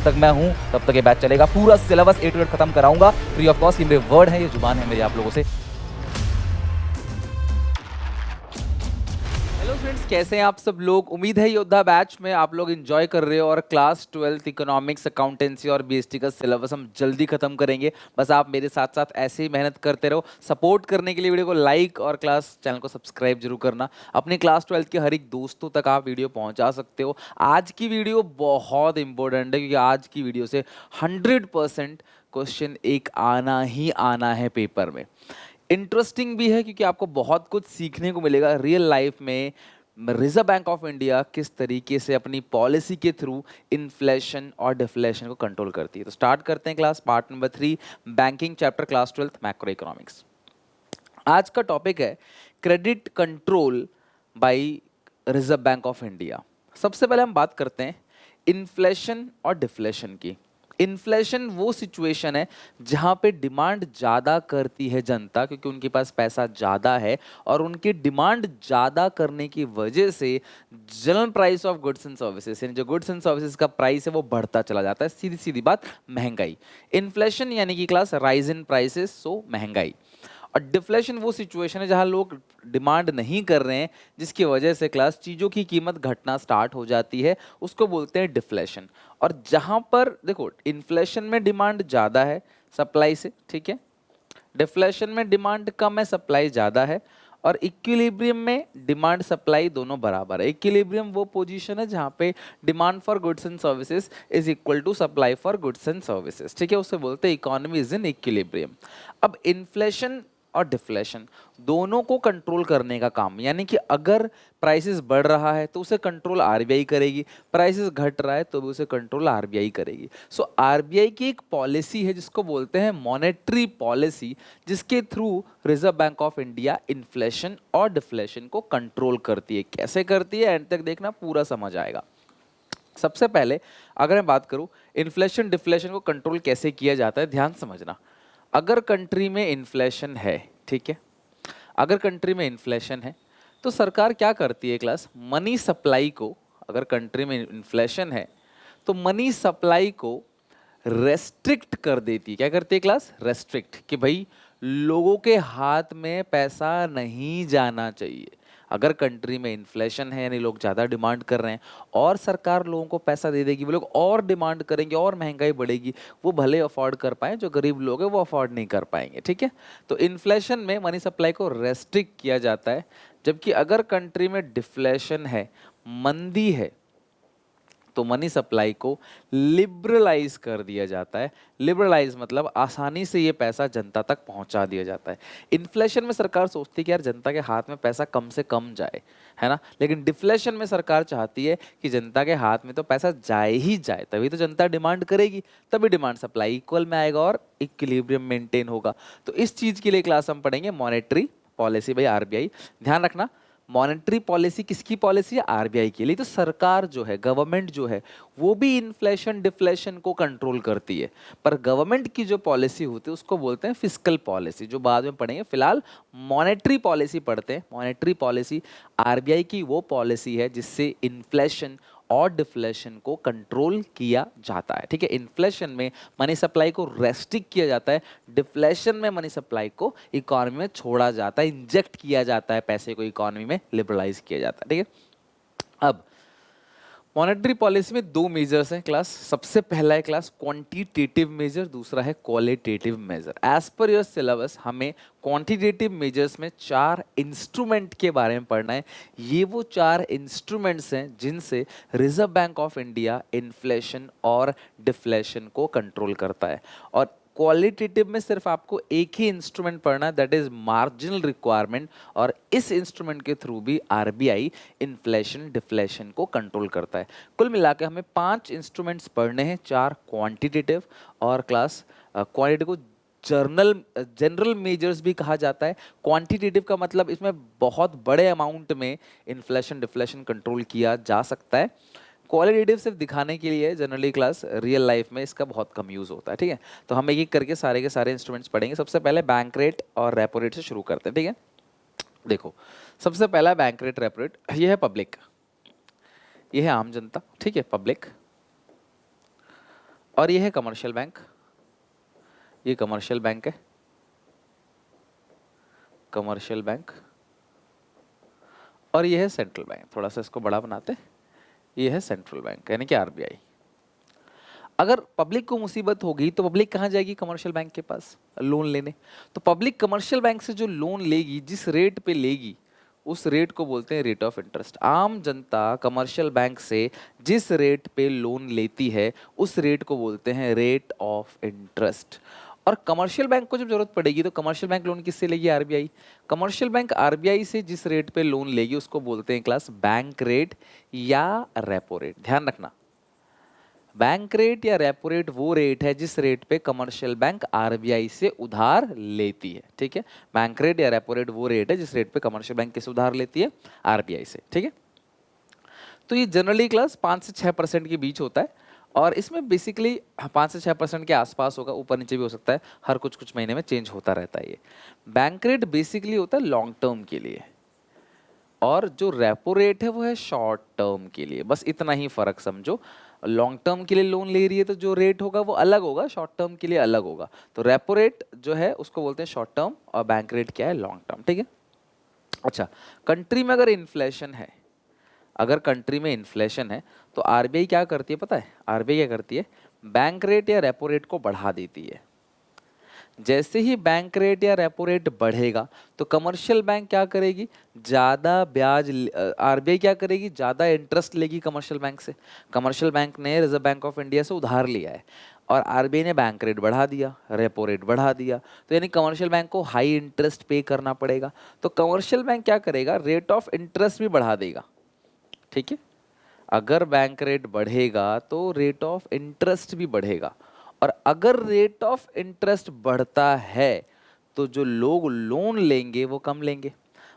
तक मैं हूँ तब तक ये बैच चलेगा। पूरा सिलेबस A to Z खत्म कराऊंगा फ्री ऑफ कॉस्ट। ये मेरे वर्ड है, ये जुबान है मेरी आप लोगों से। हेलो फ्रेंड्स, कैसे हैं आप सब लोग? उम्मीद है योद्धा बैच में आप लोग एंजॉय कर रहे हो और क्लास 12th इकोनॉमिक्स, अकाउंटेंसी और बीएसटी का सिलेबस हम जल्दी खत्म करेंगे। बस आप मेरे साथ साथ ऐसे ही मेहनत करते रहो। सपोर्ट करने के लिए वीडियो को लाइक और क्लास चैनल को सब्सक्राइब जरूर करना। अपने क्लास 12th के हर एक दोस्तों तक आप वीडियो पहुंचा सकते हो। आज की वीडियो बहुत इंपॉर्टेंट है क्योंकि आज की वीडियो से 100% क्वेश्चन एक आना ही आना है पेपर में। इंटरेस्टिंग भी है क्योंकि आपको बहुत कुछ सीखने को मिलेगा रियल लाइफ में। रिजर्व बैंक ऑफ इंडिया किस तरीके से अपनी पॉलिसी के थ्रू इन्फ्लेशन और डिफ्लेशन को कंट्रोल करती है। तो स्टार्ट करते हैं class part number 3, banking chapter, class 12th, macro economics. आज का टॉपिक है credit control by reserve bank of India. सबसे पहले हम बात करते हैं इन्फ्लेशन और डिफ्लेशन की। इन्फ्लेशन वो सिचुएशन है जहां पे डिमांड ज़्यादा करती है जनता, क्योंकि उनके पास पैसा ज़्यादा है और उनकी डिमांड ज़्यादा करने की वजह से general price of goods and services, यानी जो गुड्स एंड सर्विसेज का प्राइस है वो बढ़ता चला जाता है। सीधी सीधी बात, महंगाई। इन्फ्लेशन यानी कि क्लास राइज इन प्राइसेस, सो महंगाई। और डिफ्लेशन वो सिचुएशन है जहां लोग डिमांड नहीं कर रहे हैं, जिसकी वजह से क्लास चीज़ों की कीमत घटना स्टार्ट हो जाती है, उसको बोलते हैं डिफ्लेशन। और जहां पर देखो इन्फ्लेशन में डिमांड ज़्यादा है सप्लाई से, ठीक है, डिफ्लेशन में डिमांड कम है सप्लाई ज़्यादा है, और इक्विलिब्रियम में डिमांड सप्लाई दोनों बराबर है। इक्विलिब्रियम वो पोजीशन है जहां पे demand for goods and services is equal to supply for goods and services, ठीक है, उसे बोलते हैं इकोनॉमी इज इन इक्विलिब्रियम। अब इन्फ्लेशन और डिफ्लेशन दोनों को कंट्रोल करने का काम, यानी कि अगर प्राइसेस बढ़ रहा है तो उसे कंट्रोल आरबीआई करेगी, प्राइसेस घट रहा है तो भी उसे कंट्रोल आरबीआई करेगी। सो आरबीआई की एक पॉलिसी है जिसको बोलते हैं मॉनेटरी पॉलिसी, जिसके through reserve bank of India inflation और डिफ्लेशन को कंट्रोल करती है। कैसे करती है, एंड तक देखना, पूरा समझ आएगा। सबसे पहले अगर मैं बात करूं इन्फ्लेशन डिफ्लेशन को कंट्रोल कैसे किया जाता है, ध्यान समझना। अगर कंट्री में इन्फ्लेशन है, ठीक है, अगर कंट्री में इन्फ्लेशन है तो सरकार क्या करती है क्लास, मनी सप्लाई को, अगर कंट्री में इन्फ्लेशन है तो मनी सप्लाई को रेस्ट्रिक्ट कर देती है। क्या करती है क्लास, रेस्ट्रिक्ट, कि भाई लोगों के हाथ में पैसा नहीं जाना चाहिए। अगर कंट्री में इन्फ्लेशन है यानी लोग ज़्यादा डिमांड कर रहे हैं और सरकार लोगों को पैसा दे देगी, वो लोग और डिमांड करेंगे और महंगाई बढ़ेगी, वो भले अफोर्ड कर पाए, जो गरीब लोग हैं वो अफोर्ड नहीं कर पाएंगे, ठीक है। तो इन्फ्लेशन में मनी सप्लाई को रेस्ट्रिक्ट किया जाता है। जबकि अगर कंट्री में डिफ्लेशन है, मंदी है, तो मनी सप्लाई को लिबरलाइज कर दिया जाता है। लिबरलाइज मतलब आसानी से ये पैसा जनता तक पहुंचा दिया जाता है। इन्फ्लेशन में सरकार सोचती है कि यार जनता के हाथ में पैसा कम से कम जाए, है ना, लेकिन डिफ्लेशन में सरकार चाहती है कि जनता के हाथ में तो पैसा जाए ही जाए, तभी तो जनता डिमांड करेगी, तभी डिमांड सप्लाई इक्वल में आएगा और इक्विलिब्रियम मेंटेन होगा। तो इस चीज़ के लिए क्लास हम पढ़ेंगे मॉनेटरी पॉलिसी बाय आरबीआई। ध्यान रखना, मॉनेटरी पॉलिसी किसकी पॉलिसी है, आरबीआई के लिए। तो सरकार जो है, गवर्नमेंट जो है, वो भी इन्फ्लेशन डिफ्लेशन को कंट्रोल करती है, पर गवर्नमेंट की जो पॉलिसी होती है उसको बोलते हैं फिस्कल पॉलिसी, जो बाद में पढ़ेंगे। फिलहाल मॉनेटरी पॉलिसी पढ़ते हैं। मॉनेटरी पॉलिसी आरबीआई की वो पॉलिसी है जिससे इन्फ्लेशन और डिफ्लेशन को कंट्रोल किया जाता है, ठीक है। इन्फ्लेशन में मनी सप्लाई को रेस्ट्रिक्ट किया जाता है, डिफ्लेशन में मनी सप्लाई को इकोनॉमी में छोड़ा जाता है, इंजेक्ट किया जाता है, पैसे को इकोनॉमी में लिबरलाइज किया जाता है, ठीक है। अब मॉनेटरी पॉलिसी में दो मेजर्स हैं क्लास। सबसे पहला है क्लास क्वांटिटेटिव मेजर, दूसरा है qualitative measure. As per your syllabus हमें क्वांटिटेटिव मेजर्स में 4 इंस्ट्रूमेंट के बारे में पढ़ना है। ये वो 4 इंस्ट्रूमेंट्स हैं जिनसे reserve bank of India inflation और डिफ्लेशन को कंट्रोल करता है। और क्वालिटेटिव में सिर्फ आपको एक ही इंस्ट्रूमेंट पढ़ना है, दैट इज मार्जिनल रिक्वायरमेंट, और इस इंस्ट्रूमेंट के थ्रू भी आरबीआई इन्फ्लेशन डिफ्लेशन को कंट्रोल करता है। कुल मिला के हमें 5 इंस्ट्रूमेंट्स पढ़ने हैं, 4 क्वांटिटेटिव और क्लास क्वालिटी को जनरल मेजर्स भी कहा जाता है। क्वांटिटेटिव का मतलब इसमें बहुत बड़े अमाउंट में इन्फ्लेशन डिफ्लेशन कंट्रोल किया जा सकता है। क्वालिटेटिव सिर्फ दिखाने के लिए, जनरली क्लास रियल लाइफ में इसका बहुत कम यूज़ होता है, ठीक है। तो हम एक एक करके सारे के सारे इंस्ट्रूमेंट्स पढ़ेंगे। सबसे पहले बैंक रेट और रेपो रेट से शुरू करते हैं, ठीक है। देखो, सबसे पहला बैंक रेट रेपो रेट, ये है पब्लिक, ये है आम जनता, ठीक है, पब्लिक। और ये है कमर्शियल बैंक, ये कमर्शियल बैंक है, कमर्शियल बैंक। और ये है सेंट्रल बैंक, थोड़ा सा इसको बड़ा बनाते, ये है सेंट्रल बैंक यानी कि आरबीआई। अगर पब्लिक को मुसीबत होगी तो पब्लिक कहाँ जाएगी? कमर्शियल बैंक के पास लोन लेने। तो पब्लिक कमर्शियल बैंक से जो लोन लेगी, जिस रेट पे लेगी, उस रेट को बोलते हैं रेट ऑफ इंटरेस्ट। आम जनता कमर्शियल बैंक से जिस रेट पे लोन लेती है उस रेट को बोलते हैं रेट ऑफ इंटरेस्ट। और कमर्शियल बैंक को जब जरूरत पड़ेगी तो कमर्शियल बैंक लोन किससे लेगी? आरबीआई। कमर्शियल बैंक आरबीआई से जिस रेट पे लोन लेगी उसको बोलते हैं क्लास बैंक रेट या रेपो रेट। ध्यान रखना, बैंक रेट या रेपो रेट वो रेट है जिस रेट पे कमर्शियल बैंक आरबीआई से उधार लेती है। ठीक है, बैंक रेट या रेपो रेट वो रेट है जिस रेट पे कमर्शियल बैंक किससे उधार लेती है? आरबीआई से। ठीक है, तो ये जनरली क्लास 5 से 6% के बीच होता है और इसमें बेसिकली 5 से 6% के आसपास होगा, ऊपर नीचे भी हो सकता है, हर कुछ कुछ महीने में चेंज होता रहता है। ये बैंक रेट बेसिकली होता है लॉन्ग टर्म के लिए और जो रेपो रेट है वो है शॉर्ट टर्म के लिए। बस इतना ही फर्क समझो, लॉन्ग टर्म के लिए लोन ले रही है तो जो रेट होगा वो अलग होगा, शॉर्ट टर्म के लिए अलग होगा। तो रेपो रेट जो है उसको बोलते हैं शॉर्ट टर्म और बैंक रेट क्या है? Long term. ठीक है, अच्छा, कंट्री में अगर इन्फ्लेशन है, अगर कंट्री में इन्फ्लेशन है तो आरबीआई क्या करती है पता है? आरबीआई क्या करती है? बैंक रेट या रेपो रेट को बढ़ा देती है। जैसे ही बैंक रेट या रेपो रेट बढ़ेगा तो कमर्शियल बैंक क्या करेगी? ज़्यादा ब्याज, आरबीआई क्या करेगी? ज़्यादा इंटरेस्ट लेगी कमर्शियल बैंक से। कमर्शियल बैंक ने रिजर्व बैंक ऑफ इंडिया से उधार लिया है और आरबीआई ने बैंक रेट बढ़ा दिया, रेपो रेट बढ़ा दिया, तो यानी कमर्शियल बैंक को हाई इंटरेस्ट पे करना पड़ेगा। तो कमर्शियल बैंक क्या करेगा? रेट ऑफ इंटरेस्ट भी बढ़ा देगा। ठीक है, अगर बैंक रेट बढ़ेगा तो रेट ऑफ इंटरेस्ट भी बढ़ेगा और अगर रेट ऑफ इंटरेस्ट बढ़ता है तो जो लोग लोन लेंगे वो कम लेंगे।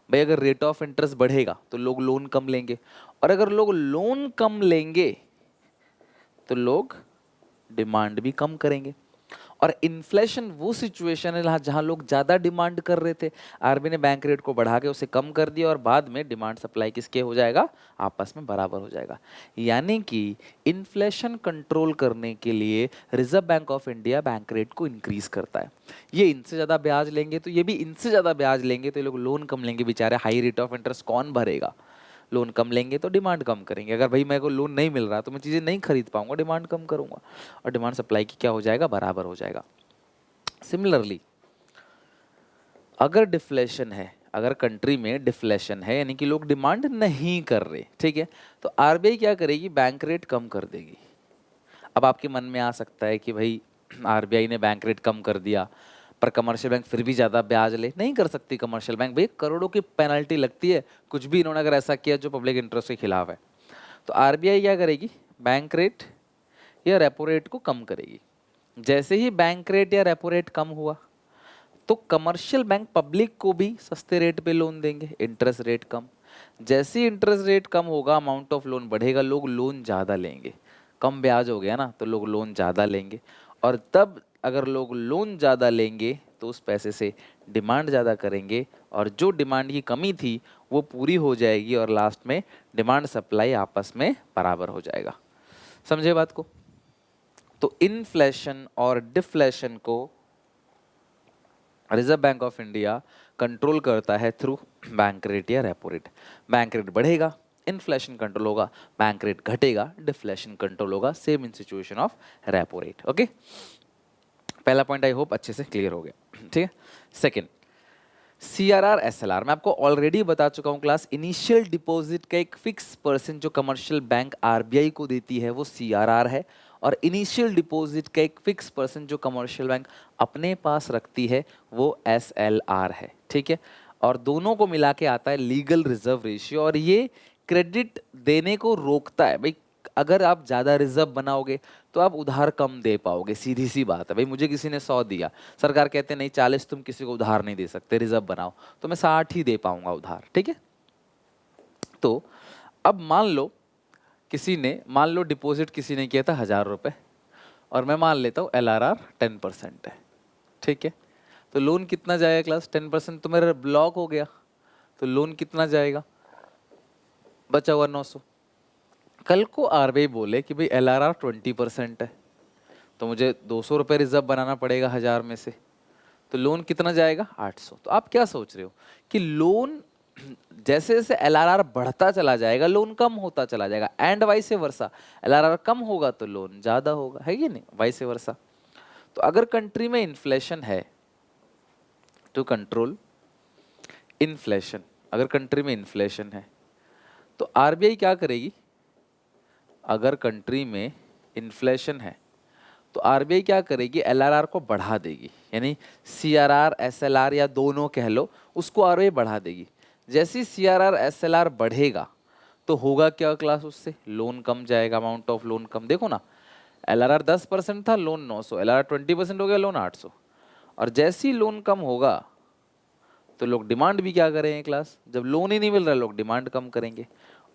भाई अगर रेट ऑफ इंटरेस्ट बढ़ेगा तो लोग लोन कम लेंगे और अगर लोग लोन कम लेंगे तो लोग डिमांड भी कम करेंगे। और इन्फ्लेशन वो सिचुएशन है जहां लोग ज़्यादा डिमांड कर रहे थे, आरबीआई ने बैंक रेट को बढ़ा के उसे कम कर दिया और बाद में डिमांड सप्लाई किसके हो जाएगा? आपस में बराबर हो जाएगा। यानी कि इन्फ्लेशन कंट्रोल करने के लिए reserve bank of India bank rate को इंक्रीज करता है। ये इनसे ज़्यादा ब्याज लेंगे तो ये भी इनसे ज़्यादा ब्याज लेंगे तो ये लोग लोन कम लेंगे बेचारे, हाई रेट ऑफ इंटरेस्ट कौन भरेगा? लोन कम लेंगे तो डिमांड कम करेंगे। अगर भाई मेरे को लोन नहीं मिल रहा तो मैं चीज़ें नहीं खरीद पाऊंगा, डिमांड कम करूंगा और डिमांड सप्लाई की क्या हो जाएगा? बराबर हो जाएगा। सिमिलरली अगर डिफ्लेशन है, अगर कंट्री में डिफ्लेशन है यानी कि लोग डिमांड नहीं कर रहे, ठीक है, तो आरबीआई क्या करेगी? बैंक रेट कम कर देगी। अब आपके मन में आ सकता है कि भाई आरबीआई ने बैंक रेट कम कर दिया पर कमर्शियल बैंक फिर भी ज़्यादा ब्याज ले, नहीं कर सकती कमर्शियल बैंक, भाई करोड़ों की पेनल्टी लगती है कुछ भी इन्होंने अगर ऐसा किया जो पब्लिक इंटरेस्ट के खिलाफ है। तो आरबीआई क्या करेगी? बैंक रेट या रेपो रेट को कम करेगी। जैसे ही बैंक रेट या रेपो रेट कम हुआ तो कमर्शियल बैंक पब्लिक को भी सस्ते रेट पे लोन देंगे, इंटरेस्ट रेट कम। जैसे ही इंटरेस्ट रेट कम होगा अमाउंट ऑफ लोन बढ़ेगा, लोग लोन ज़्यादा लेंगे, कम ब्याज हो गया ना तो लोग लोन ज़्यादा लेंगे और तब अगर लोग लोन ज़्यादा लेंगे तो उस पैसे से डिमांड ज़्यादा करेंगे और जो डिमांड की कमी थी वो पूरी हो जाएगी और लास्ट में डिमांड सप्लाई आपस में बराबर हो जाएगा। समझे बात को? तो इन्फ्लेशन और डिफ्लेशन को reserve bank of India control करता है थ्रू बैंक रेट या रेपो रेट। बैंक रेट बढ़ेगा, इन्फ्लेशन कंट्रोल होगा, बैंक रेट घटेगा, डिफ्लेशन कंट्रोल होगा। Same in situation of repo rate. Okay, पहला पॉइंट आई होप अच्छे से क्लियर हो गया। ठीक है, सेकंड सीआरआर एसएलआर। मैं आपको ऑलरेडी बता चुका हूं क्लास, इनिशियल डिपॉजिट का एक फिक्स परसेंट जो कमर्शियल बैंक आरबीआई को देती है वो सीआरआर है और इनिशियल डिपॉजिट का एक फिक्स परसेंट जो कमर्शियल बैंक अपने पास रखती है वो एसएलआर है। ठीक है, और दोनों को मिला के आता है लीगल रिजर्व रेशियो और ये क्रेडिट देने को रोकता है। भाई अगर आप ज़्यादा रिजर्व बनाओगे तो आप उधार कम दे पाओगे, सीधी सी बात है। भाई मुझे किसी ने 100 दिया, सरकार कहते हैं नहीं 40 तुम किसी को उधार नहीं दे सकते, रिजर्व बनाओ, तो मैं 60 ही दे पाऊंगा उधार। ठीक है, तो अब मान लो किसी ने, मान लो डिपॉजिट किसी ने किया था 1000 रुपये और मैं मान लेता हूँ एलआरआर 10% है। ठीक है, तो लोन कितना जाएगा क्लास? 10%। तो मेरा ब्लॉक हो गया तो लोन कितना जाएगा? बचा हुआ 900। कल को आरबीआई बोले कि भाई एलआरआर 20% है तो मुझे 200 रुपये रिजर्व बनाना पड़ेगा 1000 में से, तो लोन कितना जाएगा 800। तो आप क्या सोच रहे हो कि लोन जैसे जैसे एलआरआर बढ़ता चला जाएगा लोन कम होता चला जाएगा, एंड वाइस वर्सा, एलआरआर कम होगा तो लोन ज्यादा होगा, है कि नहीं, वाइस वर्सा। तो अगर कंट्री में इन्फ्लेशन है, टू कंट्रोल इन्फ्लेशन, अगर कंट्री में इन्फ्लेशन है तो आरबीआई क्या करेगी, अगर कंट्री में इन्फ्लेशन है तो आरबीआई क्या करेगी, एलआरआर को बढ़ा देगी, यानी सीआरआर एसएलआर या दोनों कह लो, उसको आरबीआई बढ़ा देगी। जैसे ही सीआरआर एसएलआर बढ़ेगा तो होगा क्या क्लास, उससे लोन कम जाएगा, अमाउंट ऑफ लोन कम। देखो ना, एलआरआर 10% था, लोन 900, एलआरआर 20% हो गया, लोन 800। और जैसे ही लोन कम होगा तो लोग डिमांड भी क्या करेंगे क्लास, जब लोन ही नहीं मिल रहा लोग डिमांड कम करेंगे,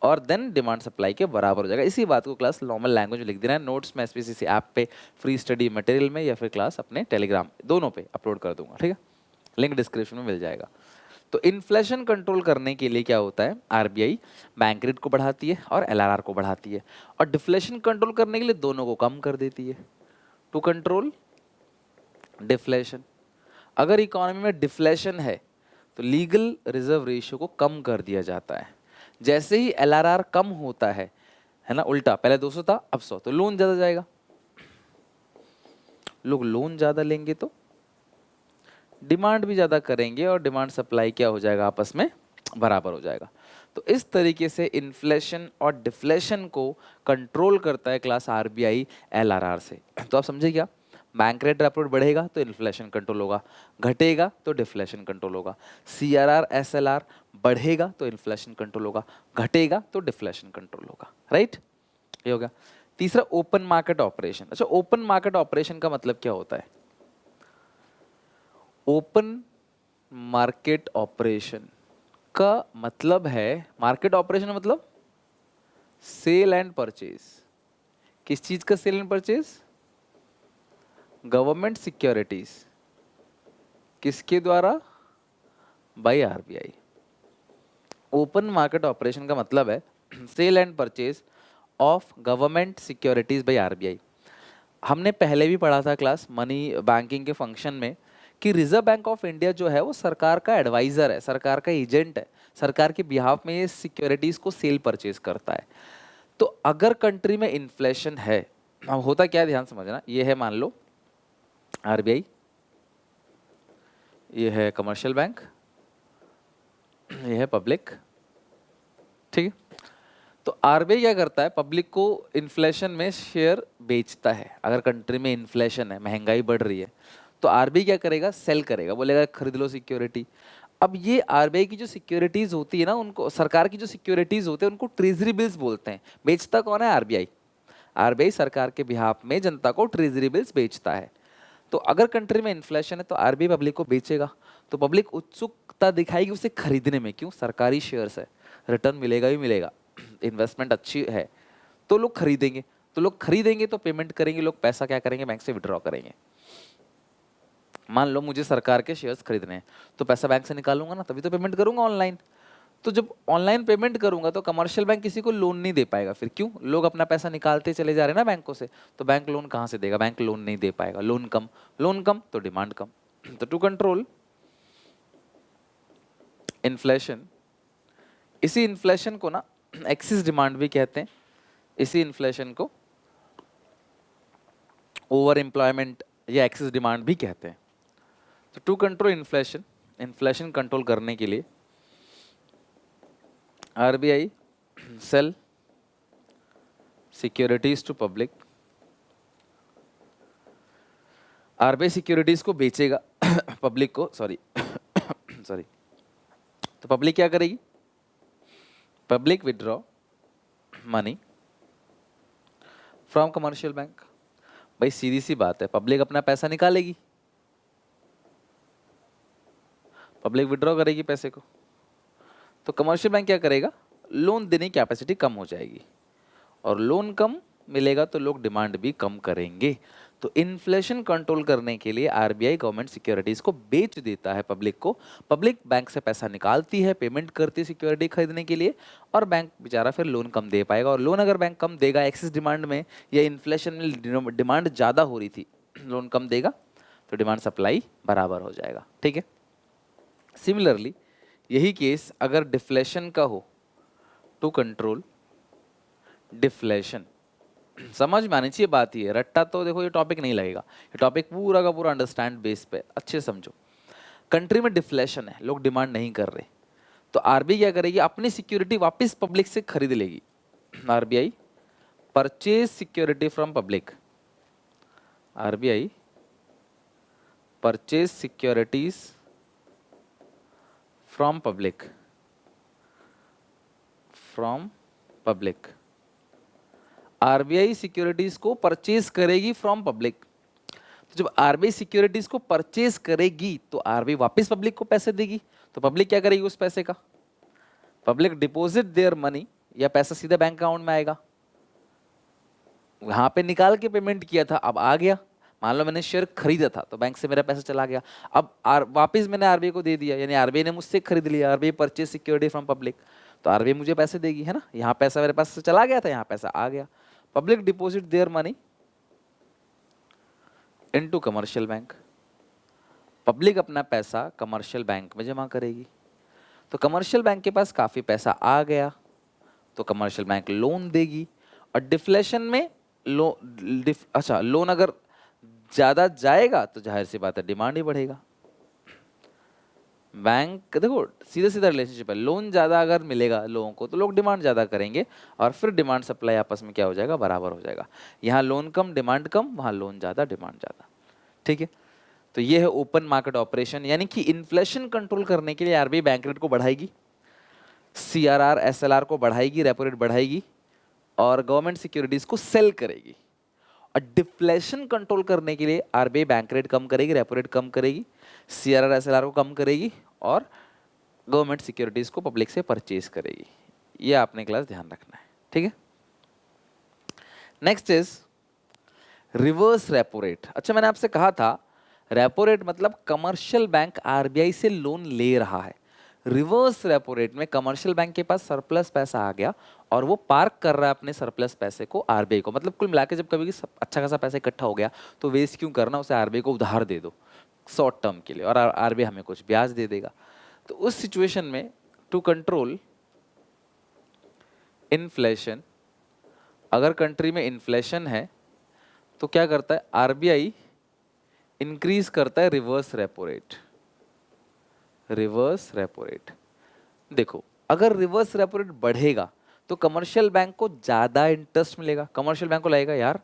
और देन डिमांड सप्लाई के बराबर हो जाएगा। इसी बात को क्लास नॉर्मल लैंग्वेज में लिख देना है, नोट्स में एसपीसीसी ऐप पे, फ्री स्टडी मटेरियल में, या फिर क्लास अपने टेलीग्राम दोनों पे अपलोड कर दूंगा, ठीक है, लिंक डिस्क्रिप्शन में मिल जाएगा। तो इन्फ्लेशन कंट्रोल करने के लिए क्या होता है, आरबीआई बैंक रेट को बढ़ाती है और एलआरआर को बढ़ाती है, और डिफ्लेशन कंट्रोल करने के लिए दोनों को कम कर देती है, टू कंट्रोल डिफ्लेशन। अगर इकोनॉमी में डिफ्लेशन है तो लीगल रिजर्व रेशियो को कम कर दिया जाता है। जैसे ही एलआरआर कम होता है ना, उल्टा, पहले 200 था अब 100, तो लोन ज्यादा जाएगा, लोग लोन ज्यादा लेंगे तो डिमांड भी ज्यादा करेंगे, और डिमांड सप्लाई क्या हो जाएगा, आपस में बराबर हो जाएगा। तो इस तरीके से इन्फ्लेशन और डिफ्लेशन को कंट्रोल करता है क्लास आरबीआई एलआरआर से। तो आप समझे क्या, बैंक रेट रेपो बढ़ेगा तो इन्फ्लेशन कंट्रोल होगा, घटेगा तो डिफ्लेशन कंट्रोल होगा, सीआरआर एसएलआर बढ़ेगा तो इन्फ्लेशन कंट्रोल होगा, घटेगा तो डिफ्लेशन कंट्रोल होगा, राइट। ये हो गया। तीसरा, ओपन मार्केट ऑपरेशन। अच्छा, ओपन मार्केट ऑपरेशन का मतलब क्या होता है, ओपन मार्केट ऑपरेशन का मतलब है, मार्केट ऑपरेशन मतलब सेल एंड परचेज। किस चीज का sale and purchase, government securities, किसके द्वारा, by RBI. Open market operation का मतलब है sale and purchase of government securities by RBI. हमने पहले भी पढ़ा था क्लास मनी बैंकिंग के फंक्शन में कि रिजर्व बैंक ऑफ इंडिया जो है वो सरकार का एडवाइजर है, सरकार का एजेंट है, सरकार के बिहाफ में ये सिक्योरिटीज को सेल परचेज करता है। तो अगर कंट्री में इन्फ्लेशन है, अब होता क्या है ध्यान समझना, ये है मान लो आरबीआई, ये है कमर्शियल बैंक, ये है पब्लिक, ठीक है। तो आरबीआई क्या करता है, पब्लिक को इन्फ्लेशन में शेयर बेचता है। अगर कंट्री में इन्फ्लेशन है, महंगाई बढ़ रही है, तो आरबीआई क्या करेगा, सेल करेगा, बोलेगा खरीद लो सिक्योरिटी। अब ये आरबीआई की जो सिक्योरिटीज होती है ना, उनको, सरकार की जो सिक्योरिटीज होते हैं उनको ट्रेजरी बिल्स बोलते हैं। बेचता कौन है, आरबीआई। आरबीआई सरकार के बिहाफ में जनता को ट्रेजरी बिल्स बेचता है। तो अगर कंट्री में इन्फ्लेशन है तो आरबीआई पब्लिक को बेचेगा, तो पब्लिक उत्सुकता दिखाएगी उसे खरीदने में, क्यों, सरकारी शेयर्स है, रिटर्न मिलेगा ही मिलेगा, इन्वेस्टमेंट अच्छी है, तो लोग खरीदेंगे। तो लोग खरीदेंगे तो पेमेंट करेंगे, लोग पैसा क्या करेंगे, बैंक से विड्रॉ करेंगे। मान लो मुझे सरकार के शेयर्स खरीदने हैं, तो पैसा बैंक से निकालूंगा ना, तभी तो पेमेंट करूंगा ऑनलाइन। तो जब ऑनलाइन पेमेंट करूंगा तो कमर्शियल बैंक किसी को लोन नहीं दे पाएगा, फिर क्यों, लोग अपना पैसा निकालते चले जा रहे हैं ना बैंकों से, तो बैंक लोन कहाँ से देगा, बैंक लोन नहीं दे पाएगा, लोन कम, लोन कम तो डिमांड कम। तो टू कंट्रोल इन्फ्लेशन, इसी इन्फ्लेशन को ना एक्सिस डिमांड भी कहते हैं, इसी इन्फ्लेशन को ओवर एम्प्लॉयमेंट या एक्सिस डिमांड भी कहते हैं। तो to control inflation, inflation control करने के लिए RBI sell securities to public, RBI securities को बेचेगा पब्लिक को, सॉरी सॉरी, तो पब्लिक क्या करेगी, public withdraw money from commercial bank. भाई सीधी सी बात है, पब्लिक अपना पैसा निकालेगी, पब्लिक विड्रॉ करेगी पैसे को, तो कमर्शियल बैंक क्या करेगा, लोन देने की कैपेसिटी कम हो जाएगी, और लोन कम मिलेगा तो लोग डिमांड भी कम करेंगे। तो इन्फ्लेशन कंट्रोल करने के लिए आरबीआई गवर्नमेंट सिक्योरिटीज को बेच देता है पब्लिक को, पब्लिक बैंक से पैसा निकालती है, पेमेंट करती है सिक्योरिटी खरीदने के लिए, और बैंक बेचारा फिर लोन कम दे पाएगा। और लोन अगर बैंक कम देगा एक्सिस डिमांड में या इन्फ्लेशन में डिमांड ज़्यादा हो रही थी, लोन कम देगा तो डिमांड सप्लाई बराबर हो जाएगा। ठीक है, सिमिलरली यही केस अगर डिफ्लेशन का हो, टू कंट्रोल डिफ्लेशन, समझ में आनी चाहिए बात, ये रट्टा तो देखो ये टॉपिक नहीं लगेगा, ये टॉपिक पूरा का पूरा अंडरस्टैंड बेस पे अच्छे समझो। कंट्री में डिफ्लेशन है, लोग डिमांड नहीं कर रहे, तो आरबीआई क्या करेगी, अपनी सिक्योरिटी वापस पब्लिक से खरीद लेगी। RBI purchase security from public, RBI purchase securities from public, from public, RBI securities को परचेज करेगी फ्रॉम पब्लिक। तो जब आरबीआई सिक्योरिटीज को परचेज करेगी तो आरबीआई वापस पब्लिक को पैसे देगी, तो पब्लिक क्या करेगी उस पैसे का, पब्लिक डिपॉजिट देयर मनी, या पैसा सीधा बैंक अकाउंट में आएगा। वहां पे निकाल के पेमेंट किया था, अब आ गया, मान लो मैंने शेयर खरीदा था तो बैंक से मेरा पैसा चला गया, अब वापस मैंने आरबीआई को दे दिया, यानी आरबीआई ने मुझसे खरीद लिया, RBI purchase security from public, तो आरबीआई मुझे पैसे देगी, है ना। यहाँ पैसा मेरे पास से चला गया था, यहाँ पैसा आ गया, public deposit their money into commercial bank, public अपना पैसा कमर्शियल बैंक में जमा करेगी। तो कमर्शियल बैंक के पास काफी पैसा आ गया तो कमर्शियल बैंक लोन देगी, और डिफ्लेशन में लोन अगर ज्यादा जाएगा तो जाहिर सी बात है डिमांड ही बढ़ेगा। बैंक देखो सीधा सीधा रिलेशनशिप है, लोन ज्यादा अगर मिलेगा लोगों को तो लोग डिमांड ज्यादा करेंगे, और फिर डिमांड सप्लाई आपस में क्या हो जाएगा, बराबर हो जाएगा। यहाँ लोन कम डिमांड कम, वहाँ लोन ज्यादा डिमांड ज्यादा। ठीक है, तो ये है ओपन मार्केट ऑपरेशन, यानी कि इन्फ्लेशन कंट्रोल करने के लिए आरबीआई बैंक रेट को बढ़ाएगी, सीआरआर एसएलआर को बढ़ाएगी, रेपो रेट बढ़ाएगी, और गवर्नमेंट सिक्योरिटीज को सेल करेगी। और डिफ्लेशन कंट्रोल करने के लिए आरबीआई बैंक रेट कम करेगी, रेपो रेट कम करेगी, सीआरआर एसएलआर को कम करेगी, और गवर्नमेंट सिक्योरिटीज को पब्लिक से परचेज करेगी। ये आपने क्लास ध्यान रखना है। ठीक है, next is reverse repo rate. अच्छा, मैंने आपसे कहा था रेपो रेट मतलब कमर्शियल बैंक आरबीआई से लोन ले रहा है, रिवर्स रेपो रेट में कमर्शियल बैंक के पास सरप्लस पैसा आ गया और वो पार्क कर रहा है अपने सरप्लस पैसे को आरबीआई को। मतलब कुल मिला के जब कभी अच्छा खासा पैसा इकट्ठा हो गया तो वेस्ट क्यों करना, उसे आरबीआई को उधार दे दो शॉर्ट टर्म के लिए, और आरबीआई हमें कुछ ब्याज दे देगा। तो उस सिचुएशन में टू कंट्रोल इन्फ्लेशन, अगर कंट्री में इन्फ्लेशन है तो क्या करता है आरबीआई, इंक्रीज करता है reverse repo rate. Reverse repo rate, देखो अगर रिवर्स रेपो रेट बढ़ेगा तो कमर्शियल बैंक को ज्यादा इंटरेस्ट मिलेगा। कमर्शियल बैंक को लगेगा यार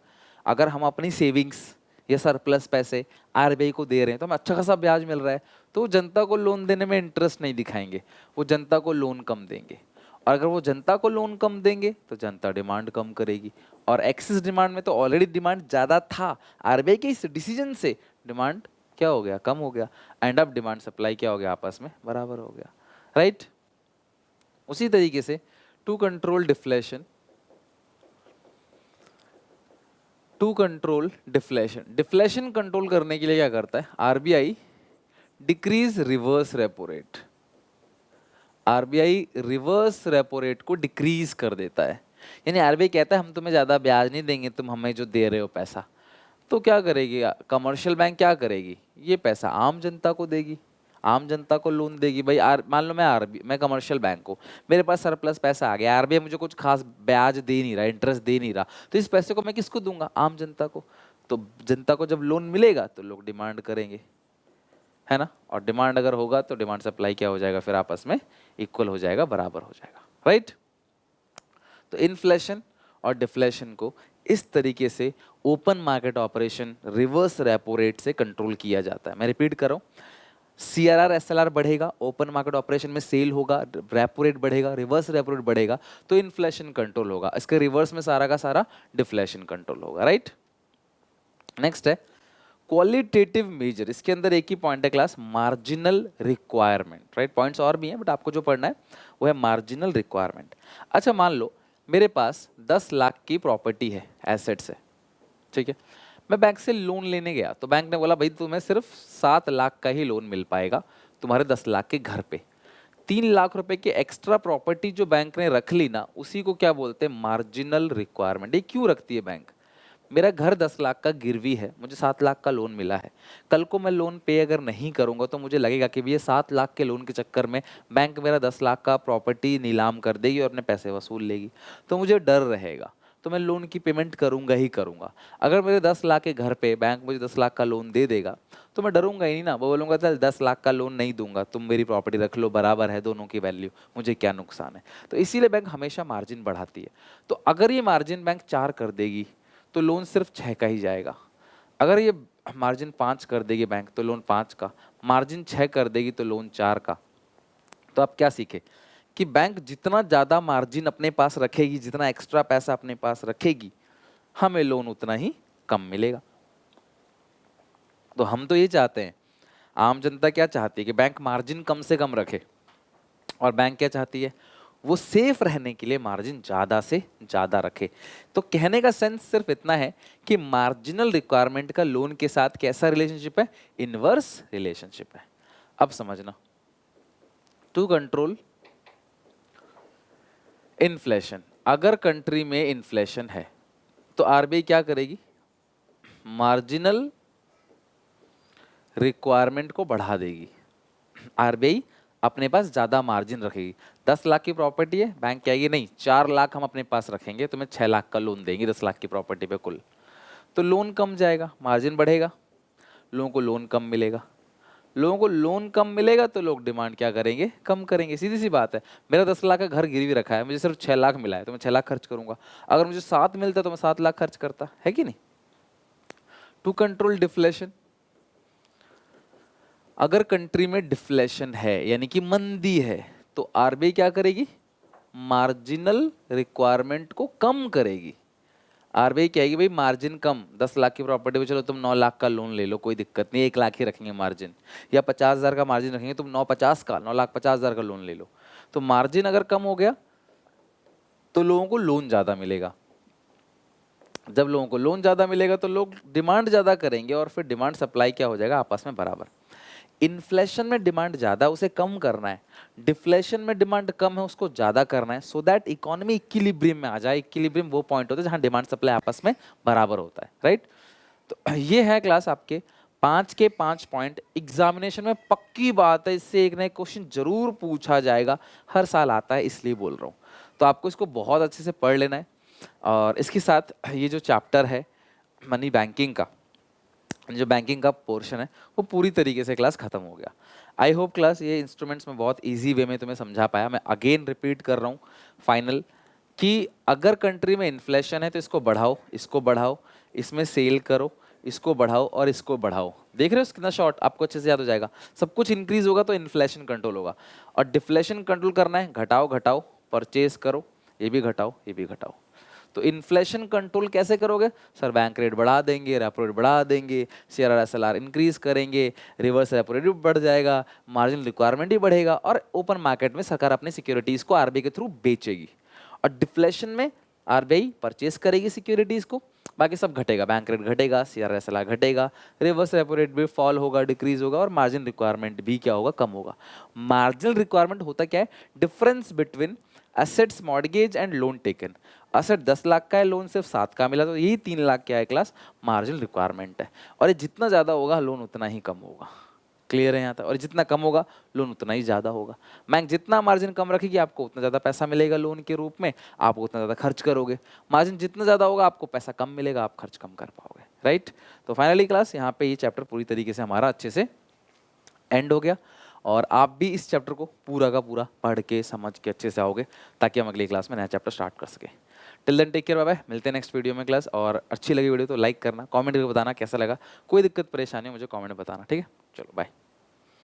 अगर हम अपनी सेविंग्स या सरप्लस पैसे आरबीआई को दे रहे हैं तो हमें अच्छा खासा ब्याज मिल रहा है, तो जनता को लोन देने में इंटरेस्ट नहीं दिखाएंगे, वो जनता को लोन कम देंगे। और अगर वो जनता को लोन कम देंगे तो जनता डिमांड कम करेगी, और एक्सिस डिमांड में तो ऑलरेडी डिमांड ज़्यादा था, आरबीआई के इस डिसीजन से डिमांड क्या हो गया, कम हो गया, एंड अब डिमांड सप्लाई क्या हो गया, आपस में बराबर हो गया। राइट, उसी तरीके से to control deflation, to control deflation, deflation control करने के लिए क्या करता है RBI, decrease reverse repo rate. RBI reverse repo rate को डिक्रीज कर देता है, यानी आरबीआई कहता है हम तुम्हें ज्यादा ब्याज नहीं देंगे, तुम हमें जो दे रहे हो पैसा, तो क्या करेगी कमर्शियल बैंक, क्या करेगी ये पैसा आम जनता को देगी, आम जनता को लोन देगी। भाई मान लो मैं कमर्शियल बैंक हूँ, मेरे पास सरप्लस पैसा आ गया, आरबीआई मुझे कुछ खास ब्याज दे नहीं रहा, इंटरेस्ट दे नहीं रहा, तो इस पैसे को मैं किसको दूंगा, आम जनता को। तो जनता को जब लोन मिलेगा तो लोग डिमांड करेंगे, है ना, और डिमांड अगर होगा तो डिमांड सप्लाई क्या हो जाएगा, फिर आपस में इक्वल हो जाएगा, बराबर हो जाएगा। राइट, तो इन्फ्लेशन और डिफ्लेशन को इस तरीके से open market operation reverse repo rate से कंट्रोल किया जाता है। मैं रिपीट कर रहा हूं, सीआरआर एसएलआर बढ़ेगा, ओपन मार्केट ऑपरेशन में सेल होगा, रेपो रेट बढ़ेगा, रिवर्स रेपो रेट बढ़ेगा तो इन्फ्लेशन कंट्रोल होगा, इसके रिवर्स में सारा का सारा डिफ्लेशन कंट्रोल होगा। राइट, नेक्स्ट है क्वालिटेटिव मेजर, इसके अंदर एक ही पॉइंट है class, marginal requirement. Right, points और भी हैं बट आपको जो पढ़ना है वो है मार्जिनल रिक्वायरमेंट। अच्छा, मान लो मेरे पास 10 लाख की प्रॉपर्टी है, एसेट्स है, ठीक है, मैं बैंक से लोन लेने गया तो बैंक ने बोला भाई तुम्हें सिर्फ 7 लाख का ही लोन मिल पाएगा तुम्हारे 10 लाख के घर पे। 3 लाख रुपए की एक्स्ट्रा प्रॉपर्टी जो बैंक ने रख ली ना, उसी को क्या बोलते हैं, मार्जिनल रिक्वायरमेंट। ये क्यों रखती है बैंक? मेरा घर 10 लाख का गिरवी है, मुझे 7 लाख का लोन मिला है, कल को मैं लोन पे अगर नहीं करूंगा तो मुझे लगेगा कि ये 7 लाख के लोन के चक्कर में बैंक मेरा 10 लाख का प्रॉपर्टी नीलाम कर देगी और अपने पैसे वसूल लेगी, तो मुझे डर रहेगा, तो मैं लोन की पेमेंट करूंगा ही करूंगा। अगर मेरे 10 लाख के घर पे बैंक मुझे 10 लाख का लोन दे देगा तो मैं डरूंगा ही नहीं ना, वो बोलूंगा चल 10 लाख का लोन नहीं दूंगा, तुम मेरी प्रॉपर्टी रख लो, बराबर है दोनों की वैल्यू, मुझे क्या नुकसान है। तो इसीलिए बैंक हमेशा मार्जिन बढ़ाती है। तो अगर ये मार्जिन बैंक 4 कर देगी तो लोन सिर्फ 6 का ही जाएगा। अगर ये मार्जिन 5 कर देगी बैंक तो लोन 5 का, मार्जिन 6 कर देगी तो लोन 4 का। तो आप क्या सीखे कि बैंक जितना ज़्यादा मार्जिन अपने पास रखेगी, जितना एक्स्ट्रा पैसा अपने पास रखेगी, हमें लोन उतना ही कम मिलेगा। तो हम तो ये चाहते हैं, आम जनता क्या चाहती है कि बैंक मार्जिन कम से कम रखे, और बैंक क्या चाहती है, वो सेफ रहने के लिए मार्जिन ज़्यादा से ज़्यादा रखे। तो कहने का सेंस सिर्फ इतना है कि मार्जिनल रिक्वायरमेंट का लोन के साथ कैसा रिलेशनशिप है, इनवर्स रिलेशनशिप है। अब समझना, टू कंट्रोल इन्फ्लेशन, अगर कंट्री में इन्फ्लेशन है तो आरबीआई क्या करेगी, मार्जिनल रिक्वायरमेंट को बढ़ा देगी। आरबीआई अपने पास ज़्यादा मार्जिन रखेगी। 10 लाख की प्रॉपर्टी है, बैंक कहेगी नहीं 4 लाख हम अपने पास रखेंगे, तुम्हें 6 लाख का लोन देंगे 10 लाख की प्रॉपर्टी पे कुल। तो लोन कम जाएगा, मार्जिन बढ़ेगा, लोगों को लोन कम मिलेगा। लोगों को लोन कम मिलेगा तो लोग डिमांड क्या करेंगे, कम करेंगे। सीधी सी बात है, मेरा 10 लाख का घर गिरवी रखा है, मुझे सिर्फ 6 लाख मिला है तो मैं 6 लाख खर्च करूंगा। अगर मुझे 7 मिलता तो मैं 7 लाख खर्च करता, है कि नहीं। टू कंट्रोल डिफ्लेशन, अगर कंट्री में डिफ्लेशन है यानी कि मंदी है तो आरबीआई क्या करेगी, मार्जिनल रिक्वायरमेंट को कम करेगी। आरबीआई कहेगी भाई मार्जिन कम, 10 लाख की प्रॉपर्टी पे चलो तुम 9 लाख का लोन ले लो, कोई दिक्कत नहीं, 1 लाख ही रखेंगे मार्जिन, या 50,000 का मार्जिन रखेंगे, तुम 9,50 का 9,50,000 का लोन ले लो। तो मार्जिन अगर कम हो गया तो लोगों को लोन ज़्यादा मिलेगा। जब लोगों को लोन ज़्यादा मिलेगा तो लोग डिमांड ज़्यादा करेंगे, और फिर डिमांड सप्लाई क्या हो जाएगा, आपस में बराबर। इन्फ्लेशन में डिमांड ज़्यादा, उसे कम करना है। डिफ्लेशन में डिमांड कम है, उसको ज़्यादा करना है, सो दैट इकोनॉमी इक्विलिब्रियम में आ जाए। इक्विलिब्रियम वो पॉइंट होता है जहाँ डिमांड सप्लाई आपस में बराबर होता है, राइट। तो ये है क्लास आपके 5 के 5 पॉइंट। एग्जामिनेशन में पक्की बात है इससे एक ना एक क्वेश्चन जरूर पूछा जाएगा, हर साल आता है इसलिए बोल रहा हूँ। तो आपको इसको बहुत अच्छे से पढ़ लेना है, और इसके साथ ये जो चैप्टर है मनी बैंकिंग का, जो बैंकिंग का पोर्शन है वो पूरी तरीके से क्लास खत्म हो गया। आई होप क्लास ये इंस्ट्रूमेंट्स में बहुत इजी वे में तुम्हें समझा पाया। मैं अगेन रिपीट कर रहा हूँ फाइनल, कि अगर कंट्री में इन्फ्लेशन है तो इसको बढ़ाओ, इसको बढ़ाओ, इसमें सेल करो, इसको बढ़ाओ और इसको बढ़ाओ। देख रहे हो कितना शॉर्ट, आपको अच्छे से याद हो जाएगा। सब कुछ इंक्रीज होगा तो इन्फ्लेशन कंट्रोल होगा, और डिफ्लेशन कंट्रोल करना है, घटाओ घटाओ, परचेज करो, ये भी घटाओ ये भी घटाओ। तो इन्फ्लेशन कंट्रोल कैसे करोगे सर, बैंक रेट बढ़ा देंगे, रेपो रेट बढ़ा देंगे, CRR SLR इंक्रीज करेंगे, रिवर्स रेपो रेट भी बढ़ जाएगा, मार्जिनल रिक्वायरमेंट ही बढ़ेगा, और ओपन मार्केट में सरकार अपनी सिक्योरिटीज को आरबीआई के थ्रू बेचेगी। और डिफ्लेशन में आरबीआई परचेज करेगी सिक्योरिटीज को, बाकी सब घटेगा, बैंक रेट घटेगा, CRR SLR घटेगा, रिवर्स रेपो रेट भी फॉल होगा, डिक्रीज होगा, और मार्जिन रिक्वायरमेंट भी क्या होगा, कम होगा। मार्जिनल रिक्वायरमेंट होता क्या है, difference between assets mortgage and loan taken. Asset 10 lakh का है, लोन सिर्फ 7 का मिला, तो यही 3 लाख क्या है क्लास, मार्जिनल रिक्वायरमेंट है। और ये जितना ज़्यादा होगा लोन उतना ही कम होगा। क्लियर है यहाँ तक, और जितना कम होगा लोन उतना ही ज़्यादा होगा। बैंक जितना मार्जिन कम रखेगी आपको उतना ज़्यादा पैसा मिलेगा लोन के रूप में, आप उतना ज़्यादा खर्च करोगे। मार्जिन जितना ज़्यादा होगा आपको पैसा कम मिलेगा, आप खर्च कम कर पाओगे, राइट। तो फाइनली क्लास यहाँ पे ये चैप्टर पूरी तरीके से हमारा अच्छे से एंड हो गया, और आप भी इस चैप्टर को पूरा का पूरा पढ़ के समझ के अच्छे से आओगे, ताकि हम अगली क्लास में नया चैप्टर स्टार्ट कर सके। Till then take care, bye bye, मिलते हैं नेक्स्ट वीडियो में क्लास। और अच्छी लगी वीडियो तो लाइक करना, कमेंट करके बताना कैसा लगा, कोई दिक्कत परेशानी हो मुझे कमेंट में बताना, ठीक है। चलो बाय।